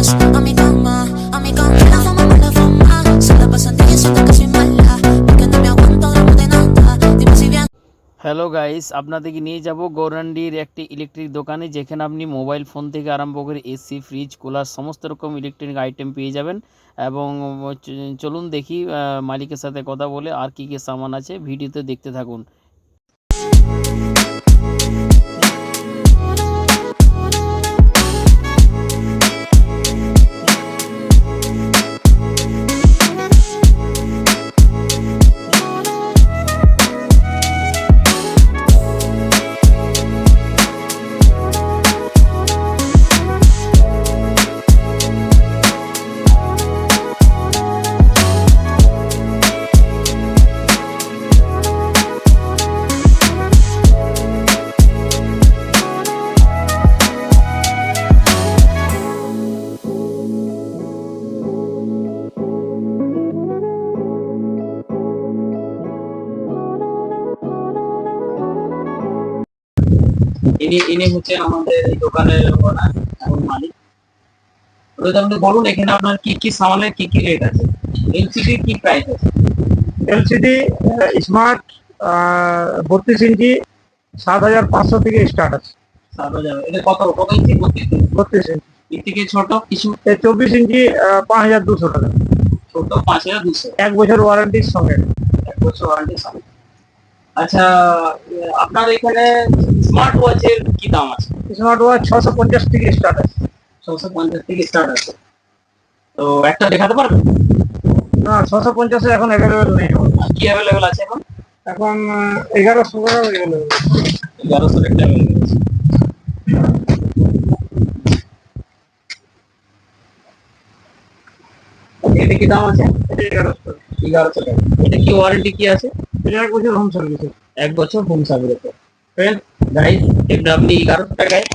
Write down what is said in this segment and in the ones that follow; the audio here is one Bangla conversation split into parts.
más a mi cama, la fama me la fama. Se la pasan diciendo que soy mala, porque no me aguanto de nada. Dime si bien. Hello guys, আপনাদেরকে নিয়ে যাব গৌরান্ডির একটি ইলেকট্রিক দোকানে, যেখানে আপনি মোবাইল ফোন থেকে আরম্ভ করে এসি, ফ্রিজ, কুলার সমস্ত রকম ইলেকট্রনিক আইটেম পেয়ে যাবেন। এবং চলুন দেখি মালিকের সাথে কথা বলে আর কি কি সামান আছে, ভিডিওতে দেখতে থাকুন। ইনি হচ্ছেন আমাদের এই দোকানের ওনার এবং মালিক। আপনি বলুন এখানে আপনার কি কি সামানের কি কি রেট আছে, এলসিডি কি প্রাইস আছে? এলসিডি স্মার্ট 32 ইঞ্চি 7,500 থেকে স্টার্ট আছে। 7,000। এটা কত কত ইঞ্চি? 32 ইঞ্চি। এর থেকে ছোট কিছু? 24 ইঞ্চি 5,200 টাকা। ছোট 5,200। 1 বছর ওয়ারেন্টির সঙ্গে। 1 বছর ওয়ারেন্টির সঙ্গে। আচ্ছা, আপনার এখানে স্মার্ট ওয়াচের কি দাম আছে? স্মার্ট ওয়াচ 650 থেকে স্টার্ট আছে। 650 থেকে স্টার্ট আছে। তো একটা দেখাতে পারবেন? না, 650 এখন অ্যাভেলেবেল নেই। কি অ্যাভেলেবেল আছে এখন? এখন 1100 টাকা অ্যাভেলেবেল। 1100 টাকা অ্যাভেলেবেল আছে। এটা কি দাম আছে? 1100 টাকা। এটা কি ওয়ারেন্টি কি আছে? এটা 1 বছর হোম সার্ভিস। 1 বছর হোম সার্ভিস। ফ্রেন্ড গাইস, এটা আপনি 1100 টাকায়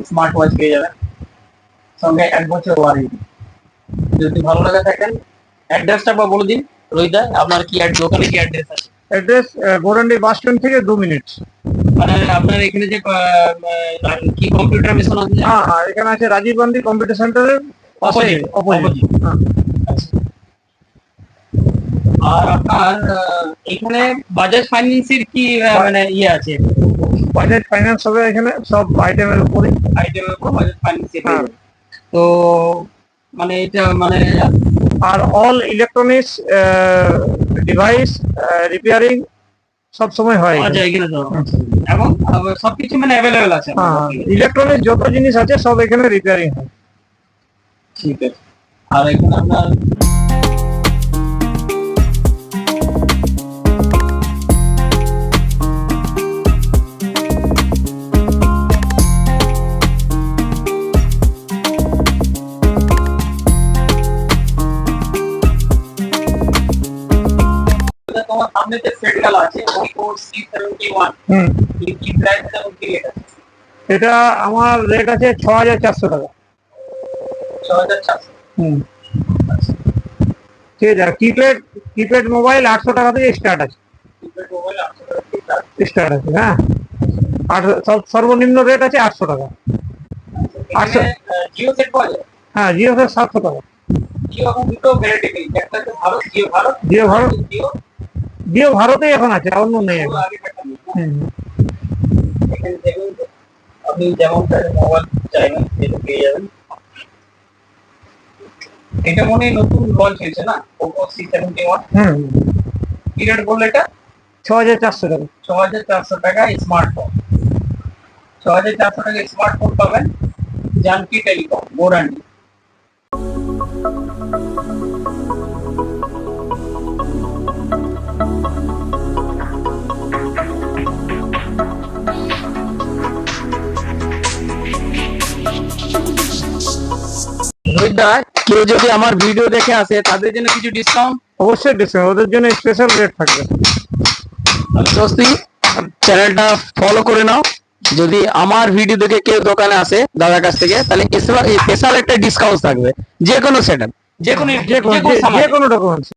স্মার্ট ওয়াচ পেয়ে যাবেন, সঙ্গে 1 বছর ওয়ারেন্টি। যদি ভালো লাগে থাকেন, অ্যাড্রেসটা বলে দিন। রোহিত দা, আপনার কি দোকানে কি অ্যাড্রেস আছে? অ্যাড্রেস গৌরান্ডি বাস স্ট্যান্ড থেকে 2 মিনিট। মানে আপনার এখানে যে কি কম্পিউটার মেশিন আছে? হ্যাঁ, এখানে আছে রাজীব গান্ধী কম্পিউটার সেন্টারের অপোজিট। আর আপনার এখানে বাজাজ ফাইন্যান্সের কি মানে ইয়ে আছে? বাজাজ ফাইন্যান্স হবে এখানে সব আইটেমের উপরে। উপর বাজাজ ফাইন্যান্স। তো মানে এটা মানে আর অল ইলেকট্রনিক্স ডিভাইস রিপেয়ারিং সব সময় হয় এখানে তো। এবং সবকিছু মানে অ্যাভেলেবেল আছে। ইলেকট্রনিক্স যত জিনিস আছে সব এখানে রিপেয়ারিং হয়। ঠিক আছে। আর এখানে আপনার সামনে যে সেটগুলো আছে C71, কি প্রাইস আছে? কি রেট আছে? এটা আমার রেট আছে 6,400 টাকা। 6,400। ঠিক আছে। কিপ্যাড মোবাইল 800 টাকা থেকে স্টার্ট আছে। কিপ্যাড মোবাইল 800 টাকা থেকে স্টার্ট আছে। হ্যাঁ, আর সর্বনিম্ন রেট আছে 800 টাকা। 800। জিও সেট পাওয়া যায়? হ্যাঁ, জিও সেট 700 টাকা। জিও এখন দুটো ভ্যারাইটি পেয়েছে, একটা হচ্ছে ভারত, জিও ভারতে এখন আছে, অন্য নেই এখন। এখানে দেখুন, আপনি যেমন মোবাইল চাইবেন সেটা পেয়ে যাবেন। এটা মনে হয় নতুন লঞ্চ হয়েছে না, Oppo C71। কি রেট বললো এটা? 6,400 টাকা। 6,400 টাকা স্মার্টফোন। 6,400 টাকা স্মার্টফোন পাবেন জানকি টেলিকম, গৌরান্ডি। কেউ যদি আমার ভিডিও দেখে আসে তাদের জন্য কিছু ডিসকাউন্ট? অবশ্যই ডিসকাউন্ট, ওদের জন্য স্পেশাল রেট থাকবে। দোস্তি, চ্যানেলটা ফলো করে নাও। যদি আমার ভিডিও দেখে কেউ দোকানে আসে দাদার কাছ থেকে, তাহলে স্পেশাল একটা ডিসকাউন্ট থাকবে যে কোনো সেটআপ, যে কোনো ডকুমেন্টস।